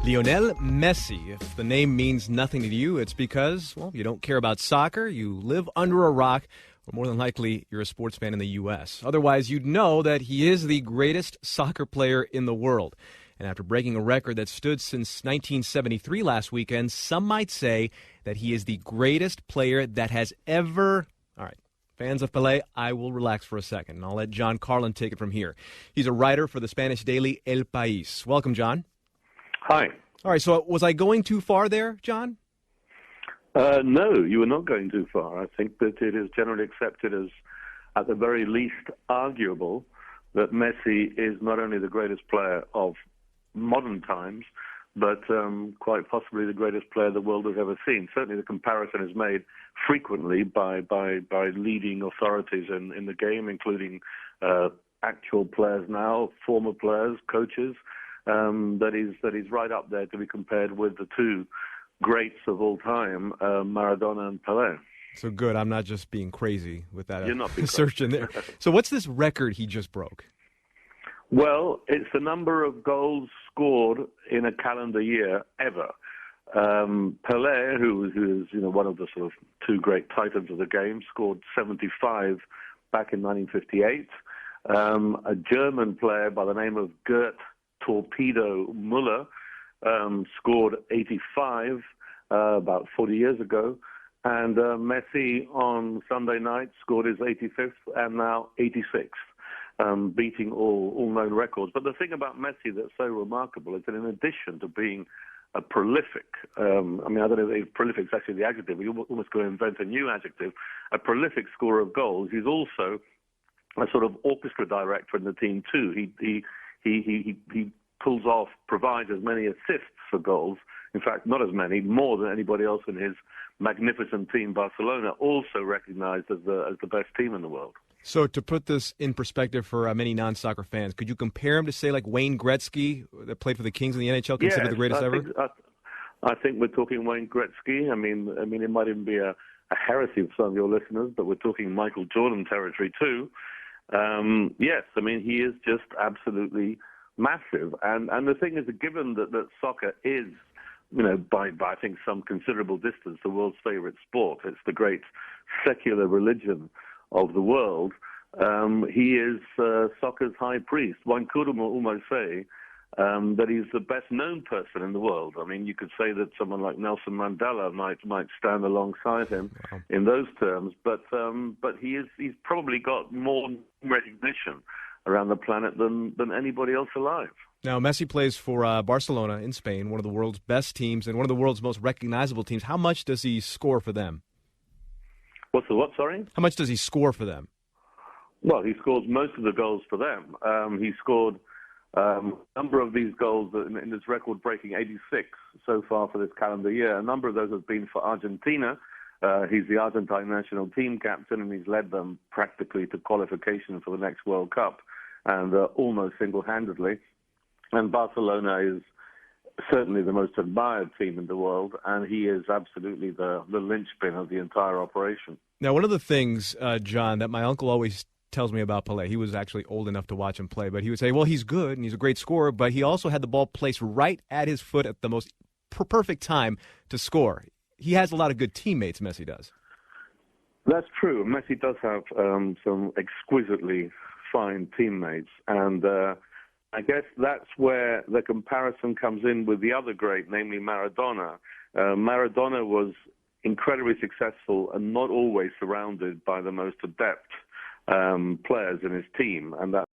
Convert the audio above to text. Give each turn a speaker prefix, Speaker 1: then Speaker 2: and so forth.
Speaker 1: Lionel Messi. If the name means nothing to you, it's because, well, you don't care about soccer, you live under a rock, or more than likely, you're a sports fan in the U.S. Otherwise, you'd know that he is the greatest soccer player in the world. And after breaking a record that stood since 1973 last weekend, some might say that he is the greatest player that has ever... All right, fans of Pelé, I will relax for a second, and I'll let John Carlin take it from here. He's a writer for the Spanish daily El País. Welcome, John.
Speaker 2: Hi.
Speaker 1: All right, so was I going too far there, John?
Speaker 2: No, you were not going too far. I think that it is generally accepted as, at the very least, arguable that Messi is not only the greatest player of modern times, but quite possibly the greatest player the world has ever seen. Certainly the comparison is made frequently by leading authorities in the game, including actual players now, former players, coaches, that he's right up there to be compared with the two greats of all time, Maradona and Pelé.
Speaker 1: So good, I'm not just being crazy with that
Speaker 2: You're not being
Speaker 1: assertion there. So what's this record he just broke?
Speaker 2: Well, it's the number of goals scored in a calendar year ever. Pelé, who is one of the sort of two great titans of the game, scored 75 back in 1958. A German player by the name of Gerd Torpedo Müller scored 85 about 40 years ago. And Messi on Sunday night scored his 85th and now 86th, beating all known records. But the thing about Messi that's so remarkable is that in addition to being a prolific, I don't know if prolific is actually the adjective, we almost going to invent a new adjective, a prolific scorer of goals, he's also a sort of orchestra director in the team too. He pulls off, provides as many assists for goals, in fact, not as many, more than anybody else in his magnificent team, Barcelona, also recognized as the best team in the world.
Speaker 1: So to put this in perspective for many non-soccer fans, could you compare him to, say, like Wayne Gretzky, that played for the Kings in the NHL, considered the greatest ever?
Speaker 2: I think we're talking Wayne Gretzky. I mean, it might even be a heresy of some of your listeners, but we're talking Michael Jordan territory too. Yes, I mean, he is just absolutely massive. And the thing is, given that soccer is, by I think some considerable distance, the world's favorite sport, it's the great secular religion of the world, he is soccer's high priest. One could almost say that he's the best-known person in the world. I mean, you could say that someone like Nelson Mandela might stand alongside him in those terms, but he's probably got more recognition around the planet than anybody else alive.
Speaker 1: Now, Messi plays for Barcelona in Spain, one of the world's best teams and one of the world's most recognizable teams. How much does he score for them?
Speaker 2: What's the what, sorry?
Speaker 1: How much does he score for them?
Speaker 2: Well, he scores most of the goals for them. He scored a number of these goals in his record-breaking 86 so far for this calendar year. A number of those have been for Argentina. He's the Argentine national team captain, and he's led them practically to qualification for the next World Cup, and almost single-handedly. And Barcelona is certainly the most admired team in the world, and he is absolutely the linchpin of the entire operation.
Speaker 1: Now, one of the things, John, that my uncle always tells me about Pelé, he was actually old enough to watch him play, but he would say, well, he's good and he's a great scorer, but he also had the ball placed right at his foot at the most perfect time to score. He has a lot of good teammates, Messi does.
Speaker 2: That's true. Messi does have some exquisitely fine teammates, and I guess that's where the comparison comes in with the other great, namely Maradona. Maradona was incredibly successful and not always surrounded by the most adept players in his team, and that